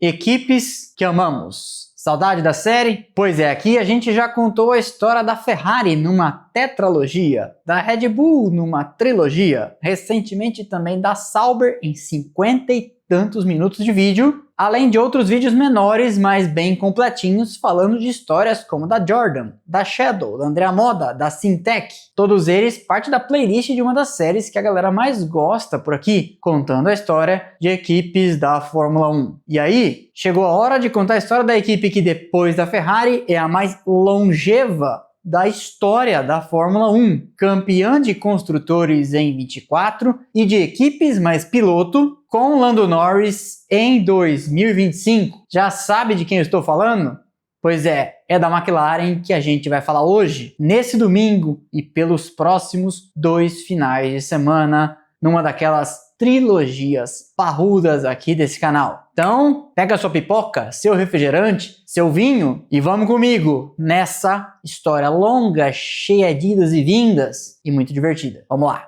Equipes que amamos. Saudade da série? Pois é, aqui a gente já contou a história da Ferrari numa tetralogia, da Red Bull numa trilogia, recentemente também da Sauber em 50 e tantos minutos de vídeo, além de outros vídeos menores, mas bem completinhos, falando de histórias como da Jordan, da Shadow, da Andrea Moda, da Syntec. Todos eles parte da playlist de uma das séries que a galera mais gosta por aqui, contando a história de equipes da Fórmula 1. E aí, chegou a hora de contar a história da equipe que depois da Ferrari é a mais longeva da história da Fórmula 1, campeã de construtores em 24 e de equipes mais piloto, com Lando Norris em 2025. Já sabe de quem eu estou falando? Pois é da McLaren que a gente vai falar hoje, nesse domingo e pelos próximos 2 finais de semana, numa daquelas trilogias parrudas aqui desse canal. Então, pega sua pipoca, seu refrigerante, seu vinho e vamos comigo nessa história longa, cheia de idas e vindas e muito divertida. Vamos lá!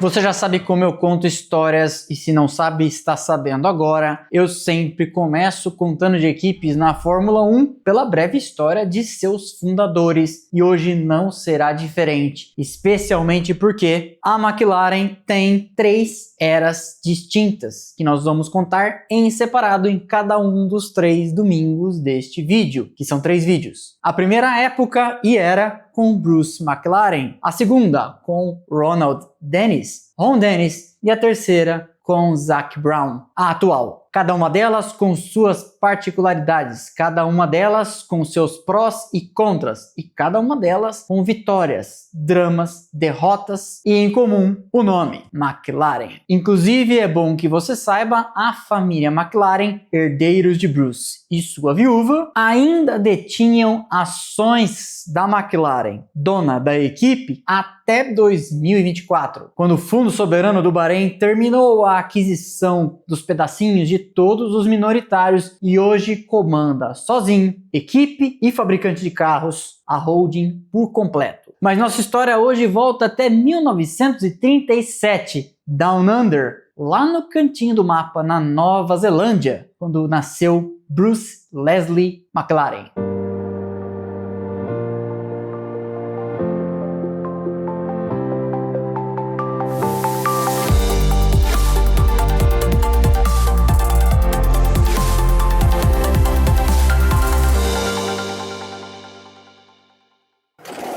Você já sabe como eu conto histórias e se não sabe, está sabendo agora. Eu sempre começo contando de equipes na Fórmula 1 pela breve história de seus fundadores e hoje não será diferente, especialmente porque a McLaren tem 3 eras distintas que nós vamos contar em separado em cada um dos 3 domingos deste vídeo, que são 3 vídeos. A primeira época e era com Bruce McLaren, a segunda com Ronald Dennis, Ron Dennis, e a terceira com Zac Brown, a atual. Cada uma delas com suas particularidades, cada uma delas com seus prós e contras, e cada uma delas com vitórias, dramas, derrotas e em comum o nome, McLaren. Inclusive é bom que você saiba, a família McLaren, herdeiros de Bruce e sua viúva, ainda detinham ações da McLaren, dona da equipe, até 2024, quando o Fundo Soberano do Bahrein terminou a aquisição dos pedacinhos de todos os minoritários e hoje comanda sozinho, equipe e fabricante de carros, a holding por completo. Mas nossa história hoje volta até 1937, Down Under, lá no cantinho do mapa na Nova Zelândia, quando nasceu Bruce Leslie McLaren.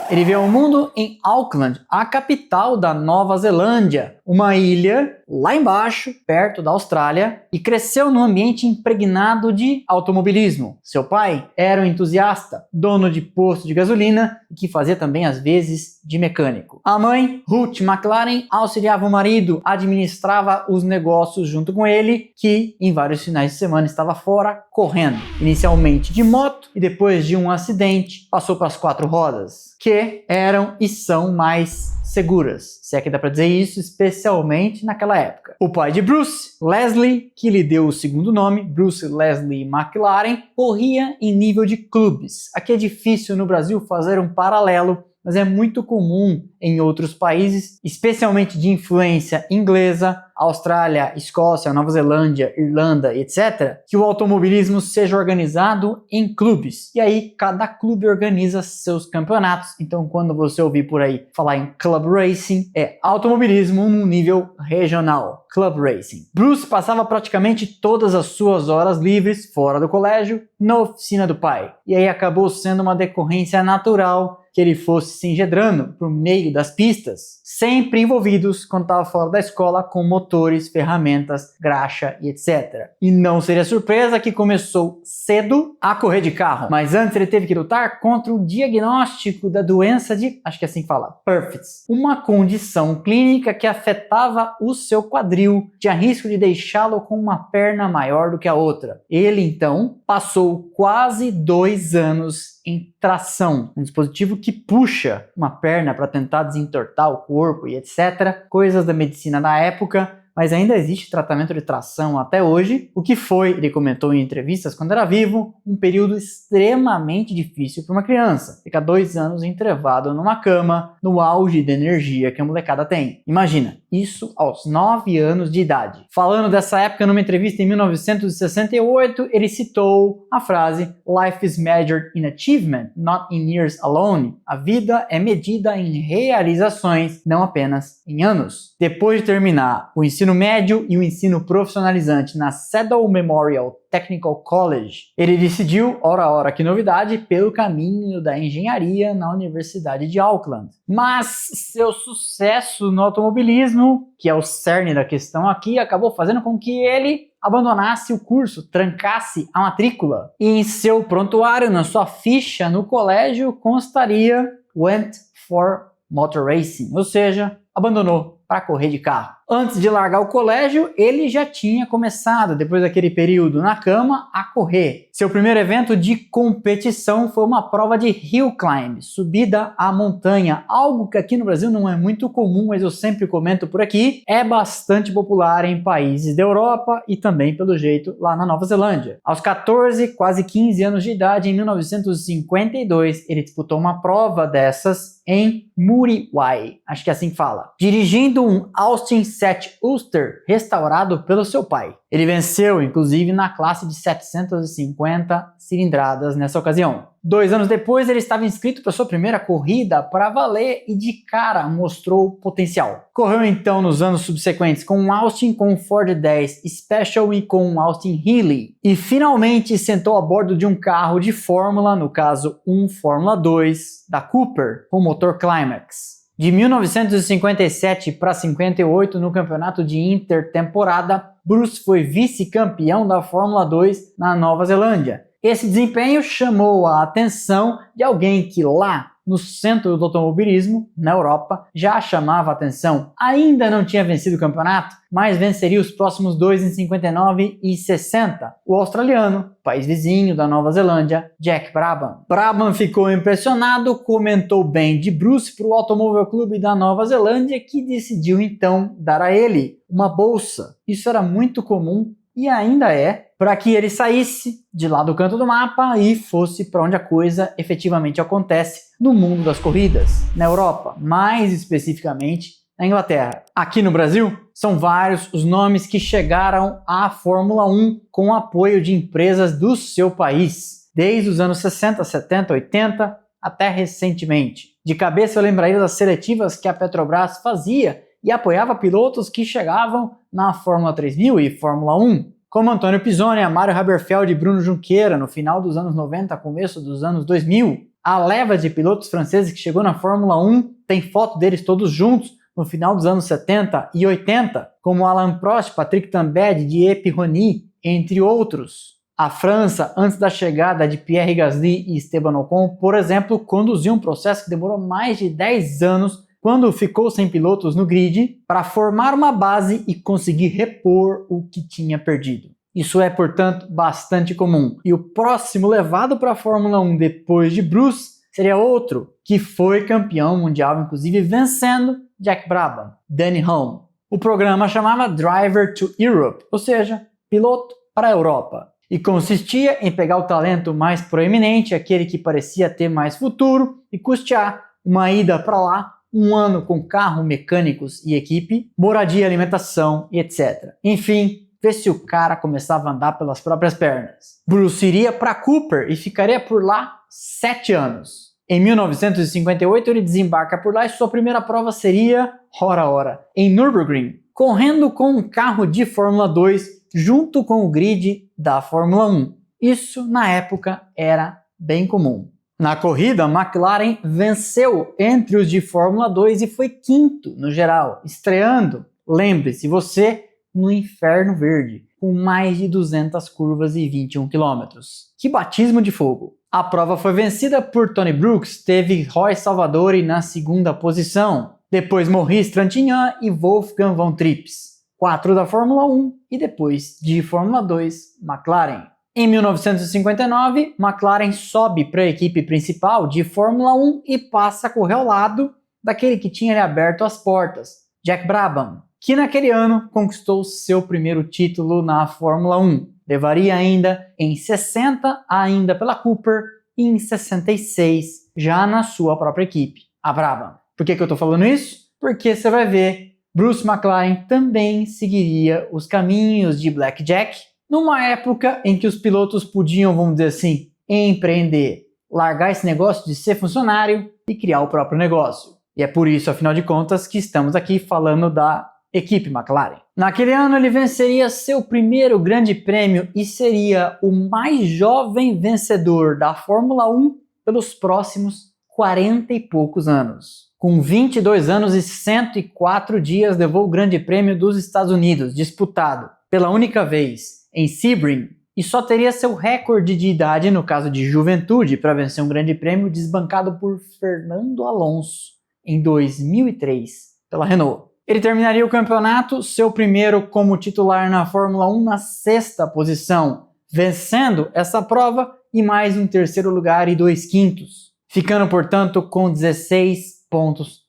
Ele veio ao mundo em Auckland, a capital da Nova Zelândia, uma ilha lá embaixo, perto da Austrália, e cresceu num ambiente impregnado de automobilismo. Seu pai era um entusiasta, dono de posto de gasolina e que fazia também às vezes de mecânico. A mãe, Ruth McLaren, auxiliava o marido, administrava os negócios junto com ele, que em vários finais de semana estava fora correndo, inicialmente de moto e depois de um acidente passou para as 4 rodas, que eram e são mais seguras, se é que dá para dizer isso, especialmente naquela época. O pai de Bruce, Leslie, que lhe deu o segundo nome, Bruce Leslie McLaren, corria em nível de clubes. Aqui é difícil no Brasil fazer um paralelo, mas é muito comum em outros países, especialmente de influência inglesa, Austrália, Escócia, Nova Zelândia, Irlanda, etc., que o automobilismo seja organizado em clubes. E aí cada clube organiza seus campeonatos. Então quando você ouvir por aí falar em club racing, é automobilismo num nível regional, club racing. Bruce passava praticamente todas as suas horas livres fora do colégio, na oficina do pai. E aí acabou sendo uma decorrência natural que ele fosse se engendrando por meio das pistas, sempre envolvidos quando estava fora da escola com motores, ferramentas, graxa e etc. E não seria surpresa que começou cedo a correr de carro, mas antes ele teve que lutar contra o diagnóstico da doença de, acho que assim fala, Perfetts, uma condição clínica que afetava o seu quadril, tinha risco de deixá-lo com uma perna maior do que a outra. Ele então passou quase 2 anos em tração, um dispositivo que puxa uma perna para tentar desentortar o corpo e etc. Coisas da medicina da época, mas ainda existe tratamento de tração até hoje, o que foi, ele comentou em entrevistas quando era vivo, um período extremamente difícil para uma criança. Ficar 2 anos entrevado numa cama, no auge da energia que a molecada tem. Imagina, isso aos 9 anos de idade. Falando dessa época numa entrevista em 1968, ele citou a frase "Life is measured in achievement, not in years alone." A vida é medida em realizações, não apenas em anos. Depois de terminar o ensino médio e o ensino profissionalizante na Cedar Memorial Technical College, ele decidiu, ora que novidade, pelo caminho da engenharia na Universidade de Auckland. Mas seu sucesso no automobilismo, que é o cerne da questão aqui, acabou fazendo com que ele abandonasse o curso, trancasse a matrícula. E em seu prontuário, na sua ficha no colégio, constaria "Went for Motor Racing", ou seja, abandonou para correr de carro. Antes de largar o colégio, ele já tinha começado, depois daquele período na cama, a correr. Seu primeiro evento de competição foi uma prova de hill climb, subida à montanha, algo que aqui no Brasil não é muito comum, mas eu sempre comento por aqui, é bastante popular em países da Europa e também, pelo jeito, lá na Nova Zelândia. Aos 14, quase 15 anos de idade, em 1952, ele disputou uma prova dessas em Muriwai, acho que é assim que fala, dirigindo um Austin 7 Ulster restaurado pelo seu pai. Ele venceu, inclusive, na classe de 750 cilindradas nessa ocasião. 2 anos depois, ele estava inscrito para sua primeira corrida para valer e de cara mostrou potencial. Correu então nos anos subsequentes com um Austin, com um Ford 10 Special e com um Austin Healey. E finalmente sentou a bordo de um carro de Fórmula, no caso um Fórmula 2 da Cooper, com motor Climax. De 1957 para 58, no campeonato de intertemporada, Bruce foi vice-campeão da Fórmula 2 na Nova Zelândia. Esse desempenho chamou a atenção de alguém que lá no centro do automobilismo, na Europa, já chamava a atenção. Ainda não tinha vencido o campeonato, mas venceria os próximos 2 em 59 e 60. O australiano, país vizinho da Nova Zelândia, Jack Brabham. Brabham ficou impressionado, comentou bem de Bruce para o Automóvel Clube da Nova Zelândia, que decidiu então dar a ele uma bolsa. Isso era muito comum e ainda é, para que ele saísse de lá do canto do mapa e fosse para onde a coisa efetivamente acontece no mundo das corridas, na Europa, mais especificamente na Inglaterra. Aqui no Brasil, são vários os nomes que chegaram à Fórmula 1 com o apoio de empresas do seu país, desde os anos 60, 70, 80 até recentemente. De cabeça eu lembraria das seletivas que a Petrobras fazia e apoiava pilotos que chegavam na Fórmula 3000 e Fórmula 1, como Antônio Pisoni, Mário Haberfeld e Bruno Junqueira no final dos anos 90, começo dos anos 2000. A leva de pilotos franceses que chegou na Fórmula 1 tem foto deles todos juntos no final dos anos 70 e 80, como Alain Prost, Patrick Tambay, Didier Pironi, entre outros. A França, antes da chegada de Pierre Gasly e Esteban Ocon, por exemplo, conduziu um processo que demorou mais de 10 anos quando ficou sem pilotos no grid, para formar uma base e conseguir repor o que tinha perdido. Isso é, portanto, bastante comum. E o próximo levado para a Fórmula 1 depois de Bruce seria outro, que foi campeão mundial, inclusive vencendo Jack Brabham, Danny Hulme. O programa chamava Driver to Europe, ou seja, piloto para a Europa. E consistia em pegar o talento mais proeminente, aquele que parecia ter mais futuro, e custear uma ida para lá, um ano com carro, mecânicos e equipe, moradia, alimentação e etc. Enfim, ver se o cara começava a andar pelas próprias pernas. Bruce iria para Cooper e ficaria por lá 7 anos. Em 1958 ele desembarca por lá e sua primeira prova seria, ora, em Nürburgring, correndo com um carro de Fórmula 2 junto com o grid da Fórmula 1. Isso, na época, era bem comum. Na corrida, a McLaren venceu entre os de Fórmula 2 e foi quinto no geral, estreando, lembre-se você, no Inferno Verde, com mais de 200 curvas e 21 km. Que batismo de fogo! A prova foi vencida por Tony Brooks, teve Roy Salvadori na segunda posição, depois Maurice Trintignant e Wolfgang von Trips, 4 da Fórmula 1 e depois de Fórmula 2, McLaren. Em 1959, McLaren sobe para a equipe principal de Fórmula 1 e passa a correr ao lado daquele que tinha aberto as portas, Jack Brabham, que naquele ano conquistou seu primeiro título na Fórmula 1. Levaria ainda em 60 ainda pela Cooper e em 66 já na sua própria equipe, a Brabham. Por que eu estou falando isso? Porque você vai ver Bruce McLaren também seguiria os caminhos de Blackjack, numa época em que os pilotos podiam, vamos dizer assim, empreender, largar esse negócio de ser funcionário e criar o próprio negócio. E é por isso, afinal de contas, que estamos aqui falando da equipe McLaren. Naquele ano ele venceria seu primeiro grande prêmio e seria o mais jovem vencedor da Fórmula 1 pelos próximos 40 e poucos anos. Com 22 anos e 104 dias levou o Grande Prêmio dos Estados Unidos, disputado pela única vez em Sebring, e só teria seu recorde de idade, no caso de juventude, para vencer um Grande Prêmio desbancado por Fernando Alonso em 2003 pela Renault. Ele terminaria o campeonato, seu primeiro como titular na Fórmula 1, na 6ª posição, vencendo essa prova e mais um terceiro lugar e 2/5, ficando, portanto, com 16,5 pontos.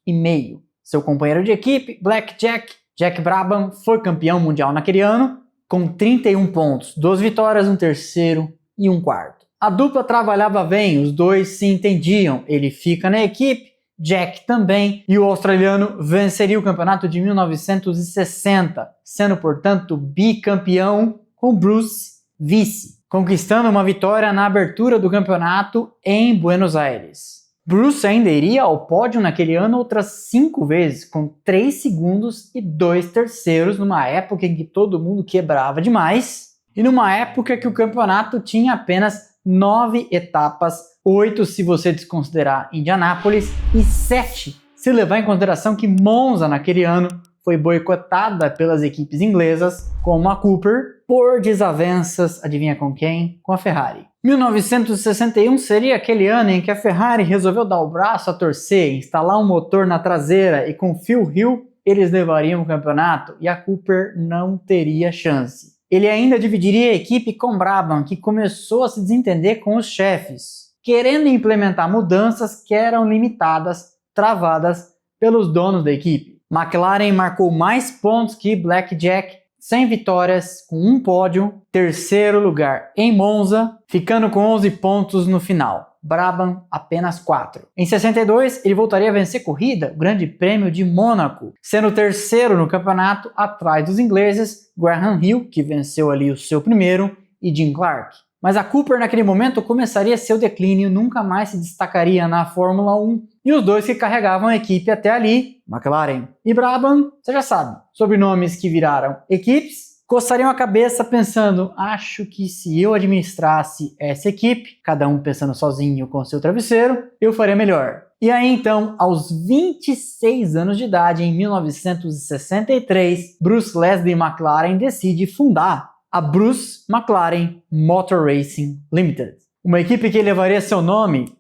Seu companheiro de equipe, Blackjack, Jack Brabham, foi campeão mundial naquele ano, com 31 pontos, 2 vitórias, um terceiro e um quarto. A dupla trabalhava bem, os dois se entendiam, ele fica na equipe, Jack também, e o australiano venceria o campeonato de 1960, sendo, portanto, bicampeão, com Bruce vice, conquistando uma vitória na abertura do campeonato em Buenos Aires. Bruce ainda iria ao pódio naquele ano outras 5 vezes, com 3 segundos e 2 terceiros, numa época em que todo mundo quebrava demais, e numa época que o campeonato tinha apenas 9 etapas, 8 se você desconsiderar Indianápolis, e 7 se levar em consideração que Monza naquele ano foi boicotada pelas equipes inglesas, como a Cooper, por desavenças, adivinha com quem? Com a Ferrari. 1961 seria aquele ano em que a Ferrari resolveu dar o braço a torcer, instalar um motor na traseira, e com Phil Hill eles levariam o campeonato e a Cooper não teria chance. Ele ainda dividiria a equipe com Brabham, que começou a se desentender com os chefes, querendo implementar mudanças que eram limitadas, travadas pelos donos da equipe. McLaren marcou mais pontos que Blackjack, 100 vitórias, com um pódio, terceiro lugar em Monza, ficando com 11 pontos no final. Brabham apenas 4. Em 62, ele voltaria a vencer corrida, o Grande Prêmio de Mônaco, sendo terceiro no campeonato atrás dos ingleses, Graham Hill, que venceu ali o seu primeiro, e Jim Clark. Mas a Cooper naquele momento começaria seu declínio, nunca mais se destacaria na Fórmula 1, e os dois que carregavam a equipe até ali, McLaren e Brabham, você já sabe, sobrenomes que viraram equipes, coçariam a cabeça pensando, acho que se eu administrasse essa equipe, cada um pensando sozinho com seu travesseiro, eu faria melhor. E aí então, aos 26 anos de idade, em 1963, Bruce Leslie McLaren decide fundar a Bruce McLaren Motor Racing Limited, uma equipe que levaria seu nome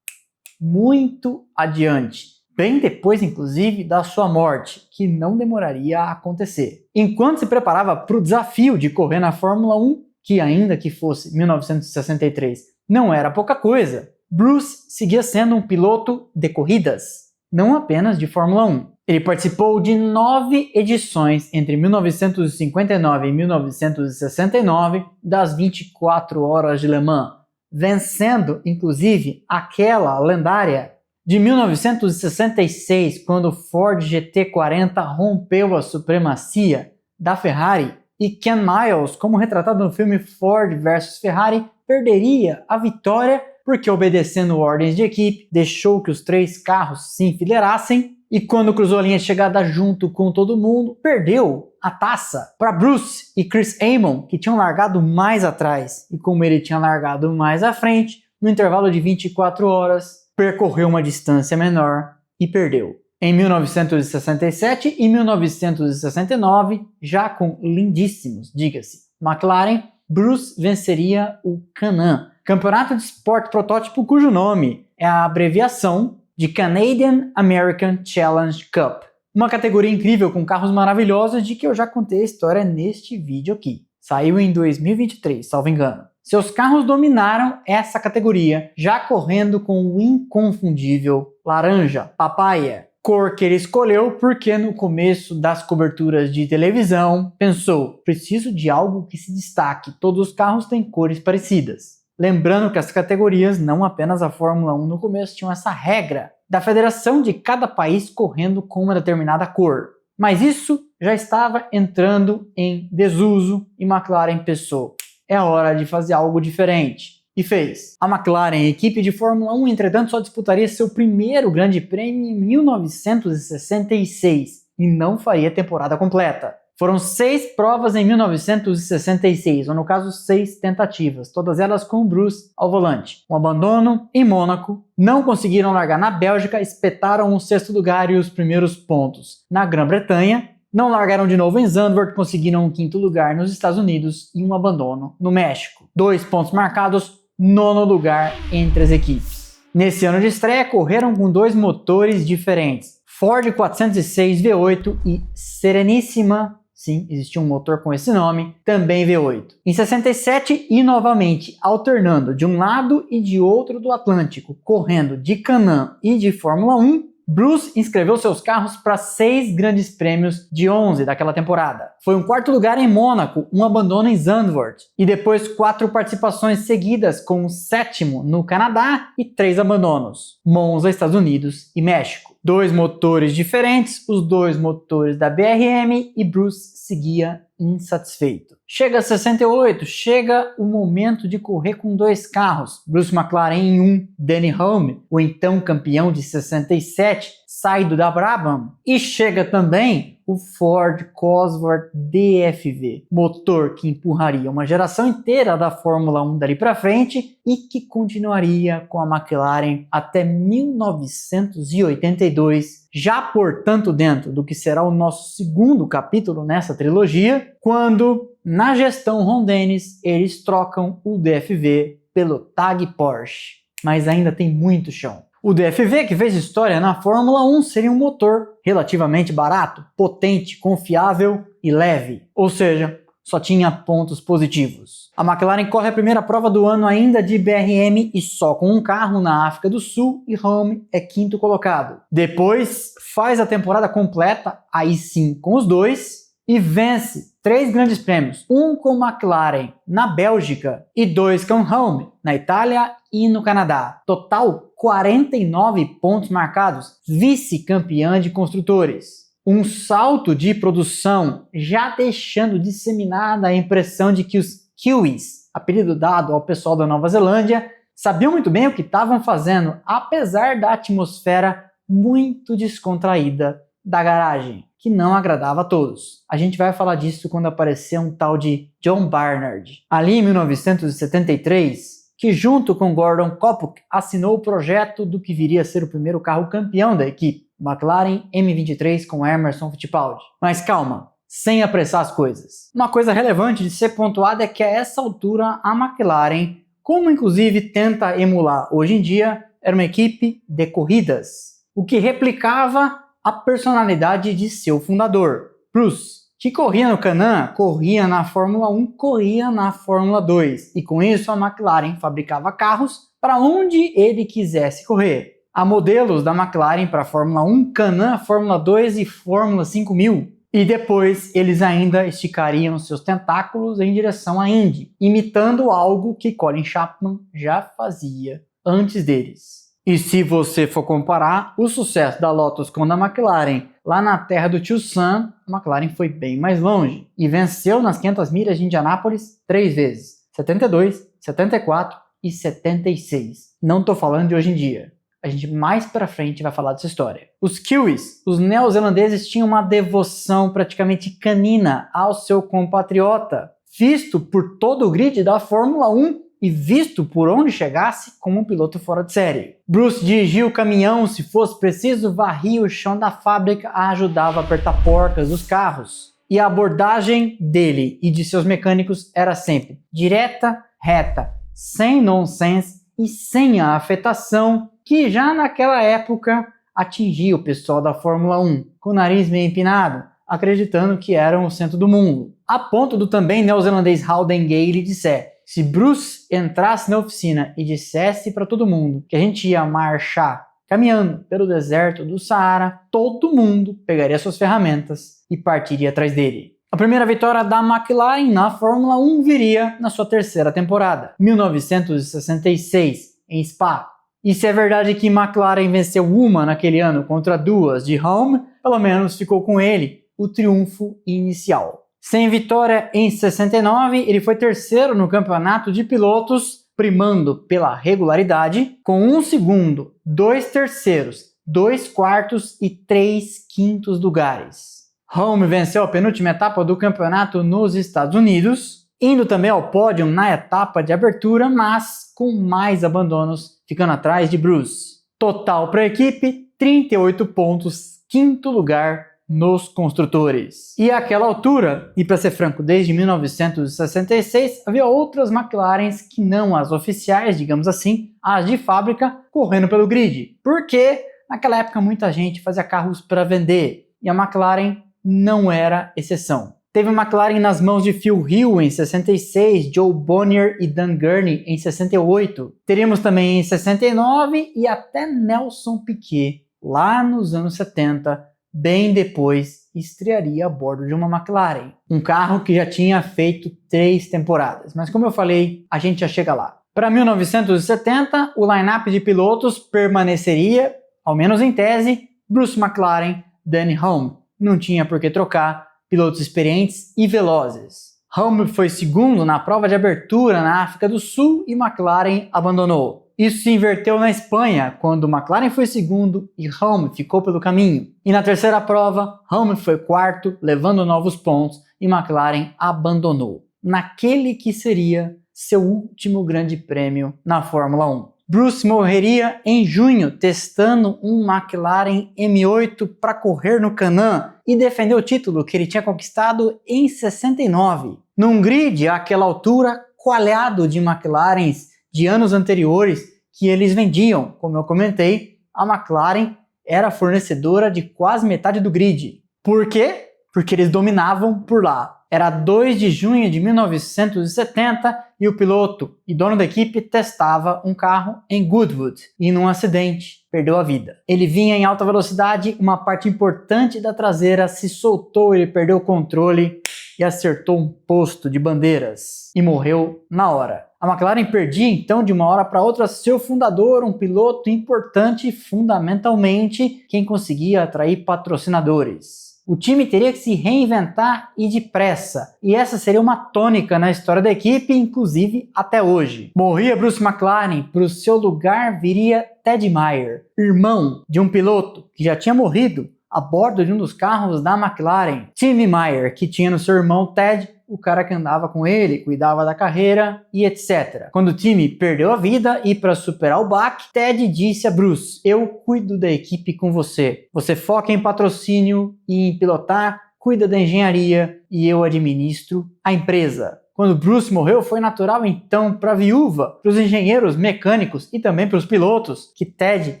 muito adiante, bem depois inclusive da sua morte, que não demoraria a acontecer. Enquanto se preparava para o desafio de correr na Fórmula 1, que ainda que fosse 1963, não era pouca coisa, Bruce seguia sendo um piloto de corridas, não apenas de Fórmula 1. Ele participou de 9 edições entre 1959 e 1969 das 24 horas de Le Mans, vencendo inclusive aquela lendária de 1966, quando o Ford GT40 rompeu a supremacia da Ferrari e Ken Miles, como retratado no filme Ford vs Ferrari, perderia a vitória porque, obedecendo ordens de equipe, deixou que os 3 carros se enfileirassem e, quando cruzou a linha de chegada junto com todo mundo, perdeu a taça para Bruce e Chris Amon, que tinham largado mais atrás. E como ele tinha largado mais à frente, no intervalo de 24 horas, percorreu uma distância menor e perdeu. Em 1967 e 1969, já com lindíssimos, diga-se, McLaren, Bruce venceria o Can-Am, campeonato de esporte protótipo cujo nome é a abreviação de Canadian American Challenge Cup. Uma categoria incrível com carros maravilhosos de que eu já contei a história neste vídeo aqui. Saiu em 2023, salvo engano. Seus carros dominaram essa categoria, já correndo com o inconfundível laranja, papaya, cor que ele escolheu porque no começo das coberturas de televisão pensou, preciso de algo que se destaque, todos os carros têm cores parecidas. Lembrando que as categorias, não apenas a Fórmula 1 no começo, tinham essa regra da federação de cada país correndo com uma determinada cor. Mas isso já estava entrando em desuso e McLaren pensou, é hora de fazer algo diferente. E fez. A McLaren, equipe de Fórmula 1, entretanto, só disputaria seu primeiro grande prêmio em 1966 e não faria temporada completa. Foram 6 provas em 1966, ou no caso 6 tentativas, todas elas com Bruce ao volante. Um abandono em Mônaco, não conseguiram largar na Bélgica, espetaram o 6º lugar e os primeiros pontos na Grã-Bretanha, não largaram de novo em Zandvoort, conseguiram um 5º lugar nos Estados Unidos e um abandono no México. 2 pontos marcados, 9º lugar entre as equipes. Nesse ano de estreia, correram com 2 motores diferentes, Ford 406 V8 e Sereníssima, sim, existia um motor com esse nome, também V8. Em 67 e novamente alternando de um lado e de outro do Atlântico, correndo de Can-Am e de Fórmula 1, Bruce inscreveu seus carros para 6 grandes prêmios de 11 daquela temporada. Foi um 4º lugar em Mônaco, um abandono em Zandvoort, e depois 4 participações seguidas com o 7º no Canadá e 3 abandonos, Monza, Estados Unidos e México. 2 motores diferentes, os 2 motores da BRM, e Bruce seguia insatisfeito. Chega a 68, chega o momento de correr com 2 carros. Bruce McLaren em um, Denny Hulme, o então campeão de 67, saído da Brabham. E chega também o Ford Cosworth DFV, motor que empurraria uma geração inteira da Fórmula 1 dali para frente e que continuaria com a McLaren até 1982, já portanto dentro do que será o nosso 2º capítulo nessa trilogia, quando na gestão Ron Dennis eles trocam o DFV pelo TAG Porsche. Mas ainda tem muito chão. O DFV, que fez história na Fórmula 1, seria um motor relativamente barato, potente, confiável e leve. Ou seja, só tinha pontos positivos. A McLaren corre a primeira prova do ano ainda de BRM e só com um carro na África do Sul, e Hulme é 5º colocado. Depois faz a temporada completa, aí sim com os 2, e vence 3 grandes prêmios, um com McLaren na Bélgica e 2 com Hulme na Itália e no Canadá. Total 49 pontos marcados, vice-campeã de construtores. Um salto de produção, já deixando disseminada a impressão de que os Kiwis, apelido dado ao pessoal da Nova Zelândia, sabiam muito bem o que estavam fazendo, apesar da atmosfera muito descontraída da garagem, que não agradava a todos. A gente vai falar disso quando aparecer um tal de John Barnard. Ali em 1973, que junto com Gordon Koppuk assinou o projeto do que viria a ser o primeiro carro campeão da equipe, McLaren M23 com Emerson Fittipaldi. Mas calma, sem apressar as coisas. Uma coisa relevante de ser pontuada é que a essa altura a McLaren, como inclusive tenta emular hoje em dia, era uma equipe de corridas, o que replicava a personalidade de seu fundador, Bruce, que corria no Can-Am, corria na Fórmula 1, corria na Fórmula 2, e com isso a McLaren fabricava carros para onde ele quisesse correr. Há modelos da McLaren para Fórmula 1, Can-Am, Fórmula 2 e Fórmula 5000. E depois eles ainda esticariam seus tentáculos em direção à Indy, imitando algo que Colin Chapman já fazia antes deles. E se você for comparar o sucesso da Lotus com o da McLaren lá na terra do tio Sam, a McLaren foi bem mais longe e venceu nas 500 milhas de Indianápolis 3 vezes, 72, 74 e 76. Não estou falando de hoje em dia. A gente mais pra frente vai falar dessa história. Os Kiwis, os neozelandeses, tinham uma devoção praticamente canina ao seu compatriota, visto por todo o grid da Fórmula 1 e visto por onde chegasse como um piloto fora de série. Bruce dirigia o caminhão, se fosse preciso, varria o chão da fábrica, ajudava a apertar porcas dos carros. E a abordagem dele e de seus mecânicos era sempre direta, reta, sem nonsense e sem a afetação que já naquela época atingia o pessoal da Fórmula 1, com o nariz meio empinado, acreditando que eram o centro do mundo. A ponto do também neozelandês Howden Gale dizer: se Bruce entrasse na oficina e dissesse para todo mundo que a gente ia marchar caminhando pelo deserto do Saara, todo mundo pegaria suas ferramentas e partiria atrás dele. A primeira vitória da McLaren na Fórmula 1 viria na sua terceira temporada, 1966, em Spa. E se é verdade que McLaren venceu uma naquele ano contra 2 de Hulme, pelo menos ficou com ele o triunfo inicial. Sem vitória em 69, ele foi terceiro no campeonato de pilotos, primando pela regularidade, com 1 segundo, 2 terceiros, 2 quartos e 3 quintos lugares. Hulme venceu a penúltima etapa do campeonato nos Estados Unidos, indo também ao pódio na etapa de abertura, mas com mais abandonos, ficando atrás de Bruce. Total para a equipe, 38 pontos, quinto lugar nos construtores. E àquela altura, e para ser franco, desde 1966, havia outras McLarens que não as oficiais, digamos assim, as de fábrica, correndo pelo grid. Porque naquela época muita gente fazia carros para vender, e a McLaren não era exceção. Teve a McLaren nas mãos de Phil Hill em 66, Joe Bonnier e Dan Gurney em 68. Teríamos também em 69 e até Nelson Piquet, lá nos anos 70, bem depois estrearia a bordo de uma McLaren. Um carro que já tinha feito 3 temporadas, mas como eu falei, a gente já chega lá. Para 1970, o line-up de pilotos permaneceria, ao menos em tese, Bruce McLaren, Denny Hulme. Não tinha por que trocar, pilotos experientes e velozes. Hulme foi segundo na prova de abertura na África do Sul e McLaren abandonou. Isso se inverteu na Espanha, quando McLaren foi segundo e Hulme ficou pelo caminho. E na terceira prova, Hulme foi quarto, levando novos pontos, e McLaren abandonou, naquele que seria seu último grande prêmio na Fórmula 1. Bruce morreria em junho, testando um McLaren M8 para correr no Canaan e defender o título que ele tinha conquistado em 69. Num grid, àquela altura, coalhado de McLarens de anos anteriores que eles vendiam. Como eu comentei, a McLaren era fornecedora de quase metade do grid. Por quê? Porque eles dominavam por lá. Era 2 de junho de 1970 e o piloto e dono da equipe testava um carro em Goodwood e num acidente perdeu a vida. Ele vinha em alta velocidade, uma parte importante da traseira se soltou, ele perdeu o controle e acertou um posto de bandeiras e morreu na hora. A McLaren perdia então de uma hora para outra seu fundador, um piloto importante e fundamentalmente quem conseguia atrair patrocinadores. O time teria que se reinventar e depressa, e essa seria uma tônica na história da equipe, inclusive até hoje. Morria Bruce McLaren, para o seu lugar viria Ted Meyer, irmão de um piloto que já tinha morrido a bordo de um dos carros da McLaren. Tim Meyer, que tinha no seu irmão Ted, o cara que andava com ele, cuidava da carreira e etc. Quando o time perdeu a vida e para superar o baque, Ted disse a Bruce: eu cuido da equipe com você. Você foca em patrocínio e em pilotar, cuida da engenharia e eu administro a empresa. Quando Bruce morreu, foi natural então para a viúva, para os engenheiros mecânicos e também para os pilotos, que Ted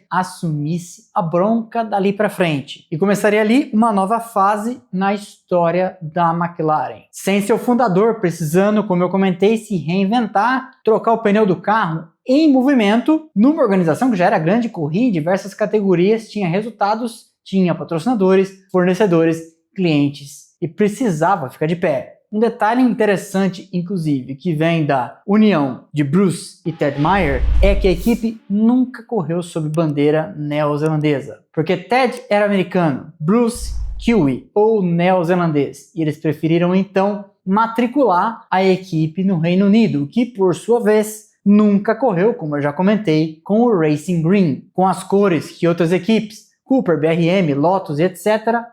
assumisse a bronca dali para frente. E começaria ali uma nova fase na história da McLaren. Sem seu fundador precisando, como eu comentei, se reinventar, trocar o pneu do carro em movimento, numa organização que já era grande, corria em diversas categorias, tinha resultados, tinha patrocinadores, fornecedores, clientes e precisava ficar de pé. Um detalhe interessante, inclusive, que vem da união de Bruce e Ted Meyer é que a equipe nunca correu sob bandeira neozelandesa, porque Ted era americano, Bruce Kiwi ou neozelandês, e eles preferiram então matricular a equipe no Reino Unido, que por sua vez nunca correu, como eu já comentei, com o Racing Green, com as cores que outras equipes, Cooper, BRM, Lotus e etc.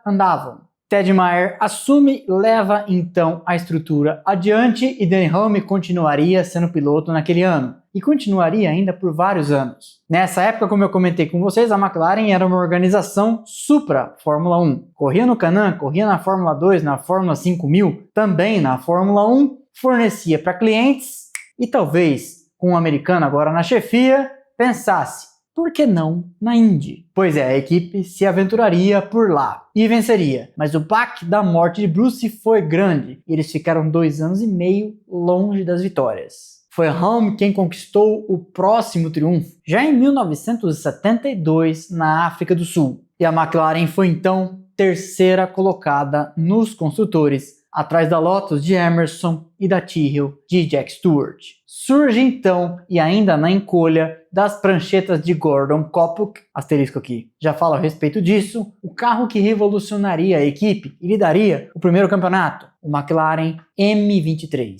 andavam. Ted Meyer assume e leva então a estrutura adiante e Denny Hulme continuaria sendo piloto naquele ano e continuaria ainda por vários anos. Nessa época, como eu comentei com vocês, a McLaren era uma organização supra Fórmula 1. Corria no Canaan, corria na Fórmula 2, na Fórmula 5000, também na Fórmula 1, fornecia para clientes e talvez com um americano agora na chefia pensasse: por que não na Indy? Pois é, a equipe se aventuraria por lá e venceria. Mas o baque da morte de Bruce foi grande e eles ficaram 2 anos e meio longe das vitórias. Foi Hulme quem conquistou o próximo triunfo, já em 1972, na África do Sul. E a McLaren foi então terceira colocada nos construtores, atrás da Lotus de Emerson e da Tyrrell de Jack Stewart. Surge então, e ainda na encolha, das pranchetas de Gordon Koppuk, asterisco aqui, já falo a respeito disso, o carro que revolucionaria a equipe e lhe daria o primeiro campeonato, o McLaren M23.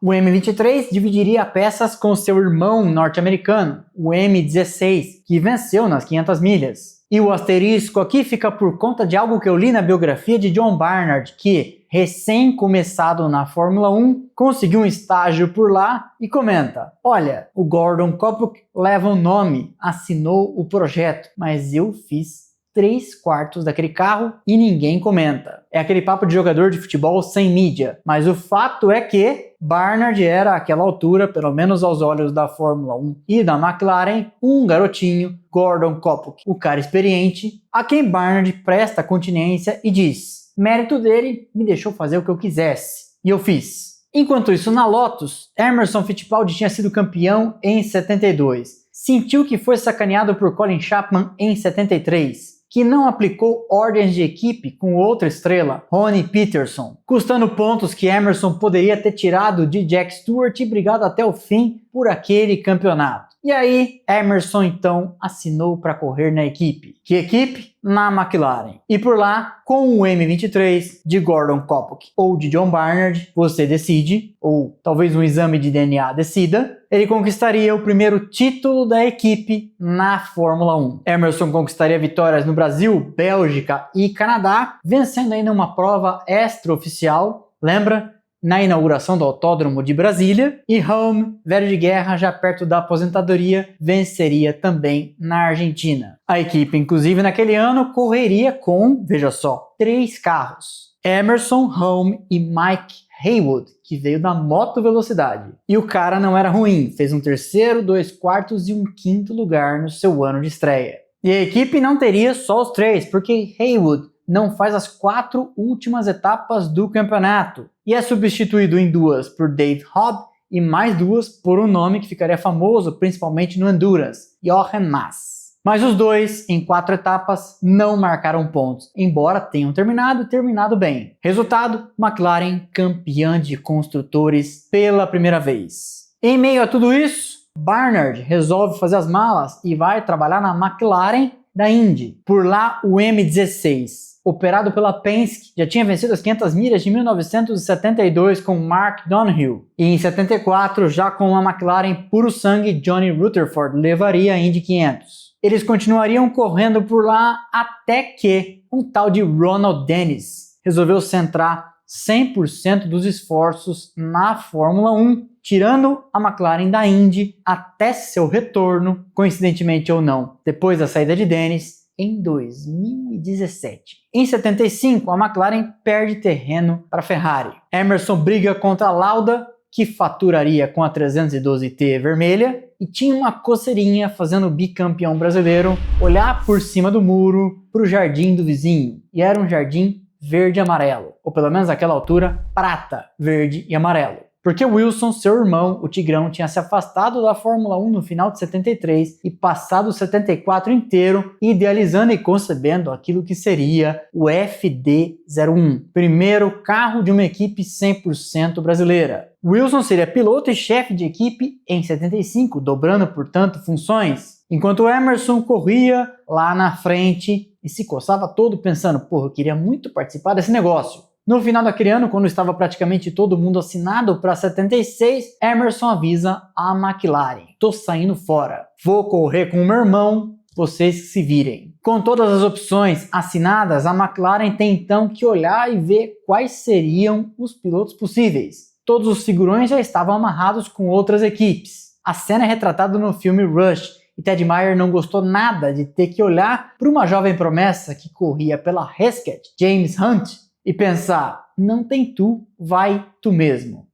O M23 dividiria peças com seu irmão norte-americano, o M16, que venceu nas 500 milhas. E o asterisco aqui fica por conta de algo que eu li na biografia de John Barnard, que, recém-começado na Fórmula 1, conseguiu um estágio por lá e comenta: olha, o Gordon Koppuk leva o nome, assinou o projeto, mas eu fiz 3/4 daquele carro e ninguém comenta. É aquele papo de jogador de futebol sem mídia, mas o fato é que Barnard era, àquela altura, pelo menos aos olhos da Fórmula 1 e da McLaren, um garotinho, Gordon Koppuk, o cara experiente, a quem Barnard presta continência e diz: mérito dele, me deixou fazer o que eu quisesse. E eu fiz. Enquanto isso, na Lotus, Emerson Fittipaldi tinha sido campeão em 72. Sentiu que foi sacaneado por Colin Chapman em 73. Que não aplicou ordens de equipe com outra estrela, Ronnie Peterson, custando pontos que Emerson poderia ter tirado de Jack Stewart e brigado até o fim por aquele campeonato. E aí, Emerson então assinou para correr na equipe. Que equipe? Na McLaren. E por lá, com o M23 de Gordon Koppuk ou de John Barnard, você decide, ou talvez um exame de DNA decida, ele conquistaria o primeiro título da equipe na Fórmula 1. Emerson conquistaria vitórias no Brasil, Bélgica e Canadá, vencendo ainda uma prova extraoficial, lembra? Na inauguração do Autódromo de Brasília, e Home, velho de guerra, já perto da aposentadoria, venceria também na Argentina. A equipe, inclusive, naquele ano, correria com, veja só, 3 carros. Emerson, Home e Mike Haywood, que veio da moto velocidade. E o cara não era ruim, fez um 3º, 2/4 e um 5º lugar no seu ano de estreia. E a equipe não teria só os 3, porque Haywood não faz as 4 últimas etapas do campeonato e é substituído em 2 por Dave Hobb e mais 2 por um nome que ficaria famoso principalmente no Endurance, Jochen Mass. Mas os dois, em 4 etapas, não marcaram pontos, embora tenham terminado bem. Resultado, McLaren campeã de construtores pela primeira vez. Em meio a tudo isso, Barnard resolve fazer as malas e vai trabalhar na McLaren da Indy. Por lá, o M16, operado pela Penske, já tinha vencido as 500 milhas de 1972 com Mark Donohue. E em 74, já com a McLaren puro sangue, Johnny Rutherford levaria a Indy 500. Eles continuariam correndo por lá até que um tal de Ronald Dennis resolveu centrar 100% dos esforços na Fórmula 1, tirando a McLaren da Indy até seu retorno, coincidentemente ou não, depois da saída de Dennis, em 2017. Em 75, a McLaren perde terreno para a Ferrari. Emerson briga contra a Lauda, que faturaria com a 312T vermelha, e tinha uma coceirinha fazendo o bicampeão brasileiro olhar por cima do muro para o jardim do vizinho. E era um jardim verde e amarelo, ou pelo menos naquela altura, prata, verde e amarelo. Porque Wilson, seu irmão, o Tigrão, tinha se afastado da Fórmula 1 no final de 73 e passado o 74 inteiro idealizando e concebendo aquilo que seria o FD01, primeiro carro de uma equipe 100% brasileira. Wilson seria piloto e chefe de equipe em 75, dobrando, portanto, funções, enquanto Emerson corria lá na frente e se coçava todo pensando: porra, eu queria muito participar desse negócio. No final daquele ano, quando estava praticamente todo mundo assinado para 76, Emerson avisa a McLaren: tô saindo fora, vou correr com o meu irmão, vocês que se virem. Com todas as opções assinadas, a McLaren tem então que olhar e ver quais seriam os pilotos possíveis. Todos os figurões já estavam amarrados com outras equipes. A cena é retratada no filme Rush, e Ted Meyer não gostou nada de ter que olhar para uma jovem promessa que corria pela Hesketh, James Hunt, e pensar: não tem tu, vai tu mesmo.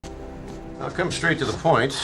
I'll come straight to the point.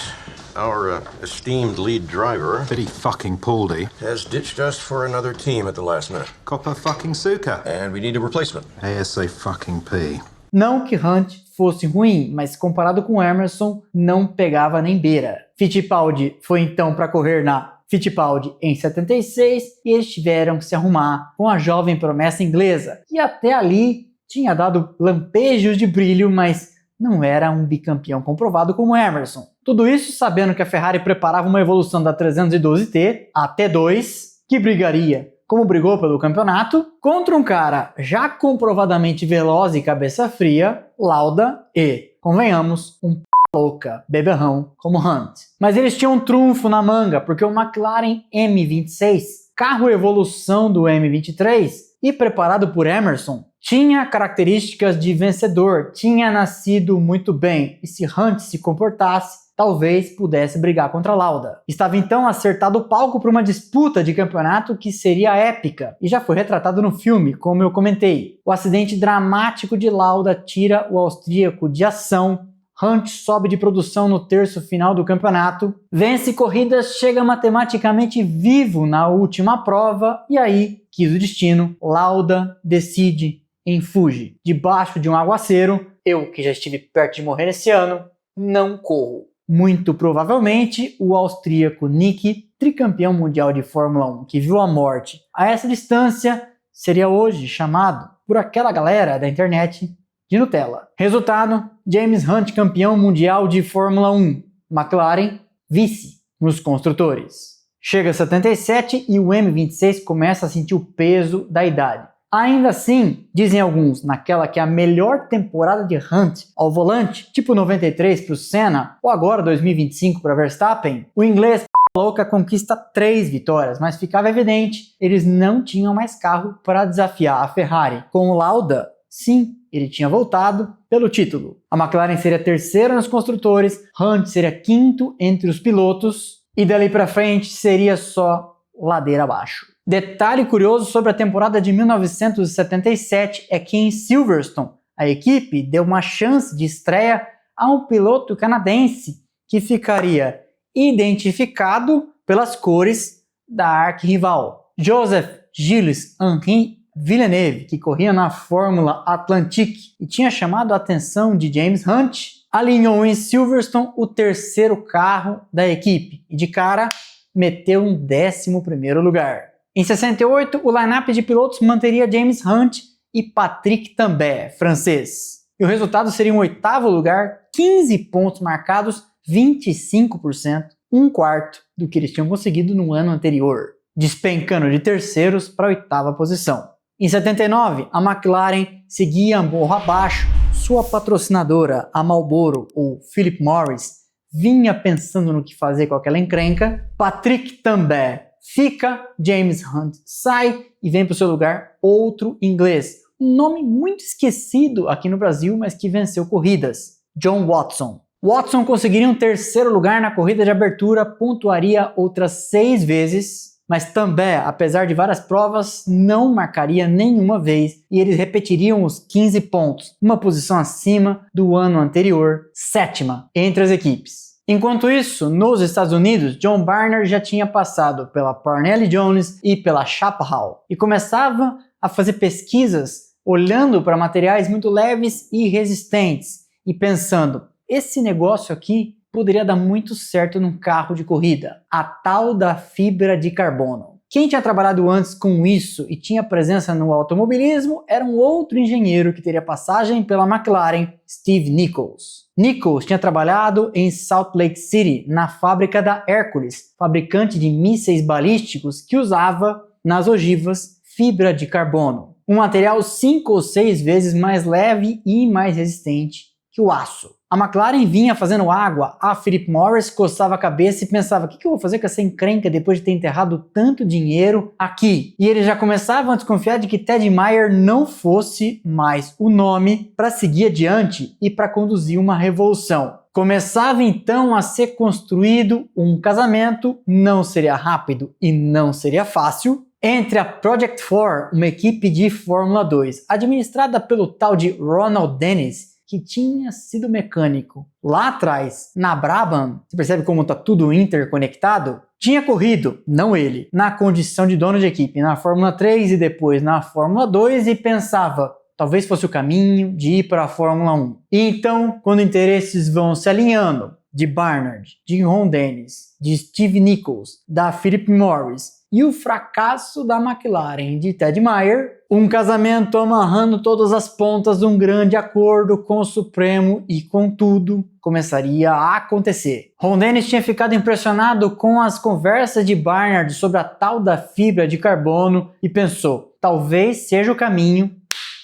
Our esteemed lead driver, Biddy fucking Pauldy, has ditched us for another team at the last minute. Copper fucking Suka, And we need a replacement. ASA fucking P. Não que Hunt fosse ruim, mas comparado com Emerson, não pegava nem beira. Fittipaldi foi então para correr na Fittipaldi em 76 e eles tiveram que se arrumar com a jovem promessa inglesa, que até ali tinha dado lampejos de brilho, mas não era um bicampeão comprovado como Emerson. Tudo isso sabendo que a Ferrari preparava uma evolução da 312T a T2, que brigaria, como brigou pelo campeonato, contra um cara já comprovadamente veloz e cabeça fria, Lauda, e, convenhamos, um louca, beberrão como Hunt. Mas eles tinham um trunfo na manga, porque o McLaren M26, carro evolução do M23 e preparado por Emerson, tinha características de vencedor, tinha nascido muito bem, e se Hunt se comportasse, talvez pudesse brigar contra Lauda. Estava então acertado o palco para uma disputa de campeonato que seria épica, e já foi retratado no filme, como eu comentei. O acidente dramático de Lauda tira o austríaco de ação, Hunt sobe de produção no terço final do campeonato, vence corridas, chega matematicamente vivo na última prova, e aí, quis o destino, Lauda decide em Fuji, debaixo de um aguaceiro. Eu, que já estive perto de morrer esse ano, não corro. Muito provavelmente, o austríaco Niki, tricampeão mundial de Fórmula 1, que viu a morte a essa distância, seria hoje chamado, por aquela galera da internet, de Nutella. Resultado, James Hunt campeão mundial de Fórmula 1, McLaren vice nos construtores. Chega a 77 e o M26 começa a sentir o peso da idade. Ainda assim, dizem alguns, naquela que é a melhor temporada de Hunt ao volante, tipo 93 para o Senna, ou agora 2025 para Verstappen, o inglês louca conquista 3 vitórias, mas ficava evidente, eles não tinham mais carro para desafiar a Ferrari. Com o Lauda, sim, ele tinha voltado pelo título. A McLaren seria terceira nos construtores, Hunt seria quinto entre os pilotos, e dali para frente seria só ladeira abaixo. Detalhe curioso sobre a temporada de 1977 é que em Silverstone, a equipe deu uma chance de estreia a um piloto canadense que ficaria identificado pelas cores da arquirrival. Joseph Gilles Henri Villeneuve, que corria na Fórmula Atlantique e tinha chamado a atenção de James Hunt, alinhou em Silverstone o terceiro carro da equipe e de cara meteu um 11º lugar. Em 68, o line-up de pilotos manteria James Hunt e Patrick Tambay, francês. E o resultado seria um 8º lugar, 15 pontos marcados, 25%, um quarto do que eles tinham conseguido no ano anterior, despencando de terceiros para a 8ª posição. Em 79, a McLaren seguia morro abaixo. Sua patrocinadora, a Marlboro, ou Philip Morris, vinha pensando no que fazer com aquela encrenca. Patrick Tambay fica, James Hunt sai e vem para o seu lugar outro inglês. Um nome muito esquecido aqui no Brasil, mas que venceu corridas. John Watson. Watson conseguiria um 3º lugar na corrida de abertura, pontuaria outras 6 vezes, mas também, apesar de várias provas, não marcaria nenhuma vez e eles repetiriam os 15 pontos, uma posição acima do ano anterior, 7ª entre as equipes. Enquanto isso, nos Estados Unidos, John Barner já tinha passado pela Parnelli Jones e pela Chaparral e começava a fazer pesquisas olhando para materiais muito leves e resistentes e pensando, esse negócio aqui poderia dar muito certo num carro de corrida, a tal da fibra de carbono. Quem tinha trabalhado antes com isso e tinha presença no automobilismo era um outro engenheiro que teria passagem pela McLaren, Steve Nichols. Nichols tinha trabalhado em Salt Lake City, na fábrica da Hercules, fabricante de mísseis balísticos que usava nas ogivas fibra de carbono, um material 5 ou 6 vezes mais leve e mais resistente que o aço. A McLaren vinha fazendo água, a Philip Morris coçava a cabeça e pensava, o que eu vou fazer com essa encrenca depois de ter enterrado tanto dinheiro aqui? E eles já começavam a desconfiar de que Ted Meyer não fosse mais o nome para seguir adiante e para conduzir uma revolução. Começava então a ser construído um casamento, não seria rápido e não seria fácil, entre a Project 4, uma equipe de Fórmula 2, administrada pelo tal de Ronald Dennis, que tinha sido mecânico lá atrás, na Brabham, você percebe como está tudo interconectado? Tinha corrido, não ele, na condição de dono de equipe, na Fórmula 3 e depois na Fórmula 2 e pensava, talvez fosse o caminho de ir para a Fórmula 1. E então, quando interesses vão se alinhando, de Barnard, de Ron Dennis, de Steve Nichols, da Philip Morris e o fracasso da McLaren de Ted Mayer, um casamento amarrando todas as pontas de um grande acordo com o Supremo e com tudo começaria a acontecer. Ron Dennis tinha ficado impressionado com as conversas de Barnard sobre a tal da fibra de carbono e pensou, talvez seja o caminho,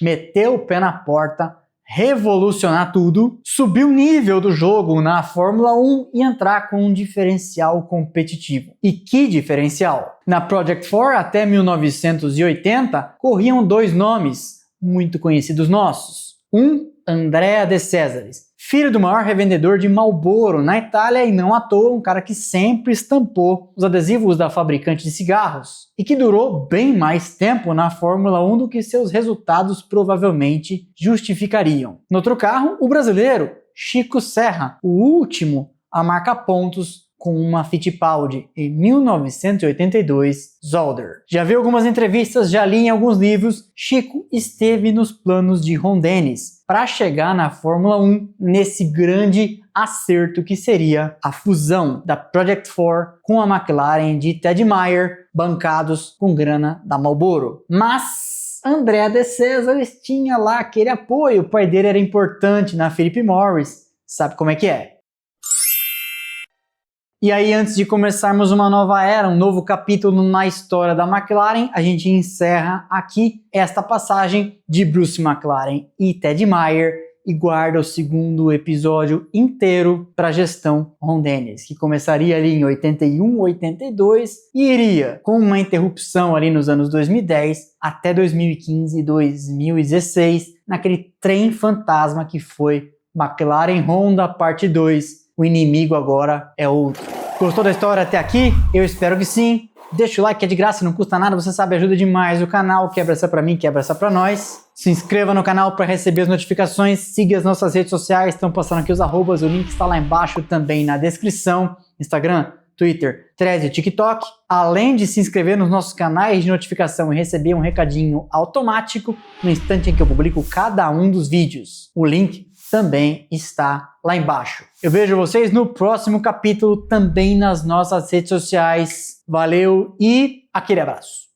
meteu o pé na porta, revolucionar tudo, subir o nível do jogo na Fórmula 1 e entrar com um diferencial competitivo. E que diferencial? Na Project 4 até 1980 corriam dois nomes muito conhecidos nossos. Um, Andrea De Cesaris, filho do maior revendedor de Marlboro na Itália e não à toa um cara que sempre estampou os adesivos da fabricante de cigarros e que durou bem mais tempo na Fórmula 1 do que seus resultados provavelmente justificariam. No outro carro, o brasileiro Chico Serra, o último a marcar pontos com uma Fittipaldi em 1982 Zolder. Já vi algumas entrevistas, já li em alguns livros, Chico esteve nos planos de Ron Dennis para chegar na Fórmula 1 nesse grande acerto que seria a fusão da Project 4 com a McLaren de Ted Mayer, bancados com grana da Marlboro. Mas Andrea De Cesaris tinha lá aquele apoio, o pai dele era importante na Philip Morris, sabe como é que é? E aí, antes de começarmos uma nova era, um novo capítulo na história da McLaren, a gente encerra aqui esta passagem de Bruce McLaren e Ted Mayer e guarda o segundo episódio inteiro para a gestão Ron Dennis, que começaria ali em 81, 82 e iria com uma interrupção ali nos anos 2010 até 2015 e 2016, naquele trem fantasma que foi McLaren Honda Parte 2. O inimigo agora é outro. Gostou da história até aqui? Eu espero que sim. Deixa o like que é de graça, não custa nada, você sabe, ajuda demais o canal. Quebra essa pra mim, quebra essa pra nós. Se inscreva no canal para receber as notificações. Siga as nossas redes sociais, estão passando aqui os arrobas, o link está lá embaixo também na descrição. Instagram, Twitter, Threads e TikTok. Além de se inscrever nos nossos canais de notificação e receber um recadinho automático no instante em que eu publico cada um dos vídeos. O link também está lá embaixo. Eu vejo vocês no próximo capítulo, também nas nossas redes sociais. Valeu e aquele abraço!